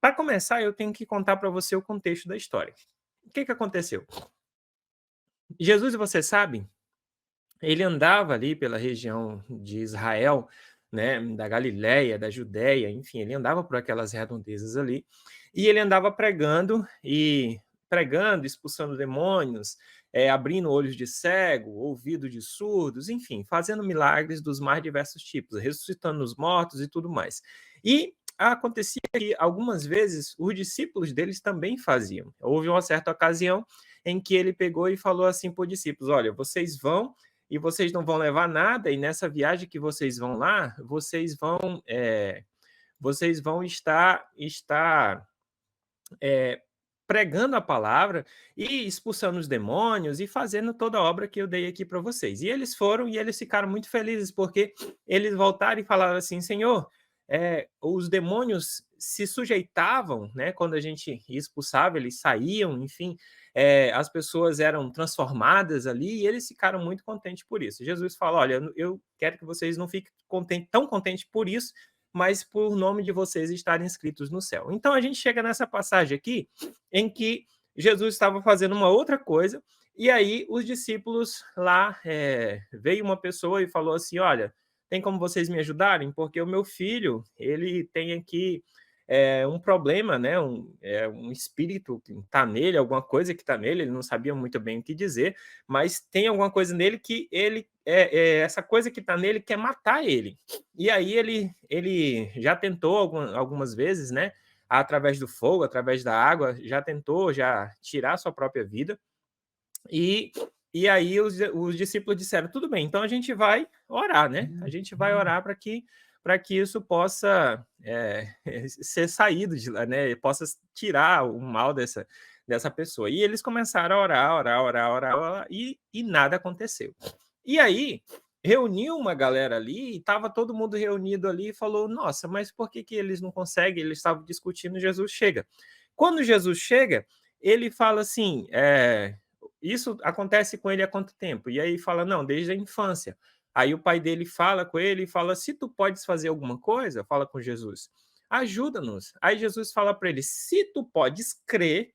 Para começar, eu tenho que contar para você o contexto da história. O que aconteceu? Jesus, você sabe, ele andava ali pela região de Israel, né, da Galiléia, da Judéia, enfim, ele andava por aquelas redondezas ali, e ele andava pregando, expulsando demônios, abrindo olhos de cego, ouvido de surdos, enfim, fazendo milagres dos mais diversos tipos, ressuscitando os mortos e tudo mais. E acontecia que algumas vezes os discípulos deles também faziam. Houve uma certa ocasião em que ele pegou e falou assim para os discípulos: olha, vocês vão e vocês não vão levar nada, e nessa viagem que vocês vão lá, vocês vão estar é, pregando a palavra e expulsando os demônios e fazendo toda a obra que eu dei aqui para vocês. E eles foram e eles ficaram muito felizes, porque eles voltaram e falaram assim: Senhor, os demônios se sujeitavam, né? Quando a gente expulsava, eles saíam, enfim, as pessoas eram transformadas ali e eles ficaram muito contentes por isso. Jesus fala: olha, eu quero que vocês não fiquem tão contentes por isso, mas por o nome de vocês estarem inscritos no céu. Então a gente chega nessa passagem aqui em que Jesus estava fazendo uma outra coisa, e aí os discípulos lá, veio uma pessoa e falou assim: olha, tem como vocês me ajudarem? Porque o meu filho, ele tem aqui um problema, né? Um espírito que está nele, alguma coisa que está nele, ele não sabia muito bem o que dizer, mas tem alguma coisa nele que ele, essa coisa que está nele quer matar ele. E aí ele já tentou algumas vezes, né, através do fogo, através da água, já tentou já tirar sua própria vida. E e aí os discípulos disseram: "Tudo bem, então a gente vai orar, né, a gente vai orar para que isso possa, ser saído de lá, né, possa tirar o mal dessa pessoa". E eles começaram a orar, orar, orar, orar, orar, e nada aconteceu. E aí, reuniu uma galera ali, e estava todo mundo reunido ali e falou: "Nossa, mas por que que eles não conseguem?" Eles estavam discutindo, Jesus chega. Quando Jesus chega, ele fala assim, isso acontece com ele há quanto tempo? E aí fala: "Não, desde a infância". Aí o pai dele fala com ele e fala: "Se tu podes fazer alguma coisa", fala com Jesus, "ajuda-nos". Aí Jesus fala para ele: "Se tu podes crer,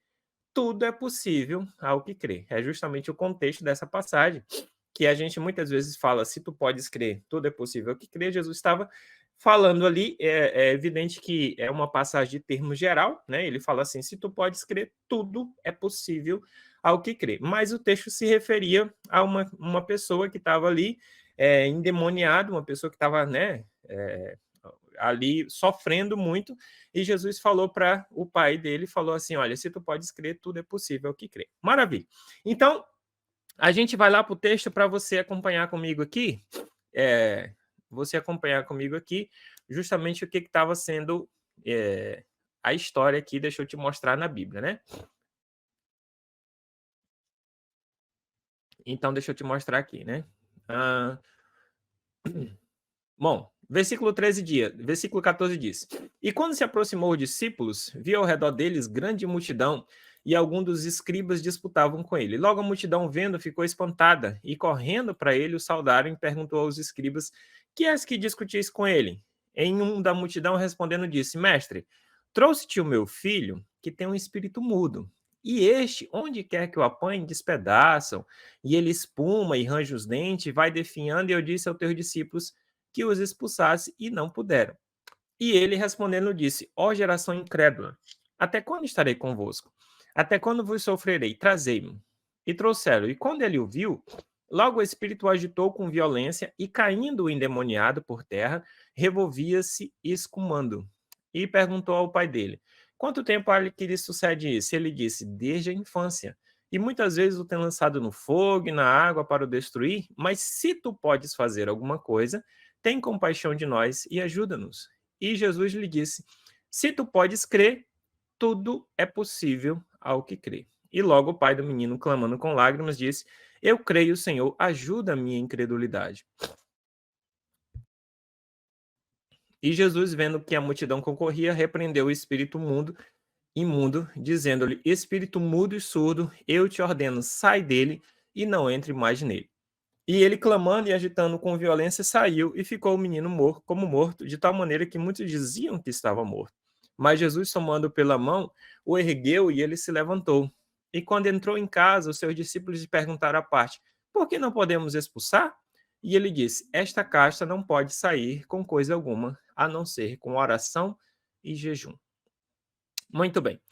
tudo é possível ao que crê". É justamente o contexto dessa passagem, que a gente muitas vezes fala: "Se tu podes crer, tudo é possível ao que crê". Jesus estava falando ali, é evidente que é uma passagem de termo geral, né, ele fala assim: "Se tu podes crer, tudo é possível ao que crê". Mas o texto se referia a uma pessoa que estava ali, endemoniada, uma pessoa que estava, né, ali sofrendo muito, e Jesus falou para o pai dele, falou assim: "Olha, se tu podes crer, tudo é possível ao que crê". Maravilha. Então, a gente vai lá para o texto para você acompanhar comigo aqui, eh, justamente o que estava sendo, a história aqui, deixa eu te mostrar na Bíblia, né. Então deixa eu te mostrar aqui, né. Hã, bom, versículo 14 diz: "E quando se aproximou os discípulos, viu ao redor deles grande multidão, e alguns dos escribas disputavam com ele. Logo a multidão, vendo, ficou espantada, e correndo para ele o saudaram, e perguntou aos escribas: Que és que discutis com ele? Em um da multidão respondendo disse: Mestre, trouxe-te o meu filho, que tem um espírito mudo. E este, onde quer que o apanhe, despedaçam, e ele espuma e range os dentes, e vai definhando, e eu disse aos teus discípulos que os expulsasse, e não puderam. E ele respondendo disse: Ó geração incrédula, até quando estarei convosco? Até quando vos sofrerei? Trazei-me. E trouxeram. E quando ele o viu, logo o espírito o agitou com violência, e caindo o endemoniado por terra, revolvia-se escumando. E perguntou ao pai dele: Quanto tempo há que lhe sucede isso? Ele disse: Desde a infância. E muitas vezes o tem lançado no fogo e na água para o destruir, mas se tu podes fazer alguma coisa, tem compaixão de nós e ajuda-nos. E Jesus lhe disse: Se tu podes crer, tudo é possível ao que crê. E logo o pai do menino, clamando com lágrimas, disse: Eu creio, Senhor, ajuda a minha incredulidade. E Jesus, vendo que a multidão concorria, repreendeu o espírito imundo, dizendo-lhe: Espírito mudo e surdo, eu te ordeno, sai dele e não entre mais nele. E ele, clamando e agitando com violência, saiu, e ficou o menino como morto, de tal maneira que muitos diziam que estava morto. Mas Jesus, tomando pela mão, o ergueu e ele se levantou. E quando entrou em casa, os seus discípulos lhe perguntaram à parte: Por que não podemos expulsar? E ele disse: Esta casta não pode sair com coisa alguma, a não ser com oração e jejum. Muito bem.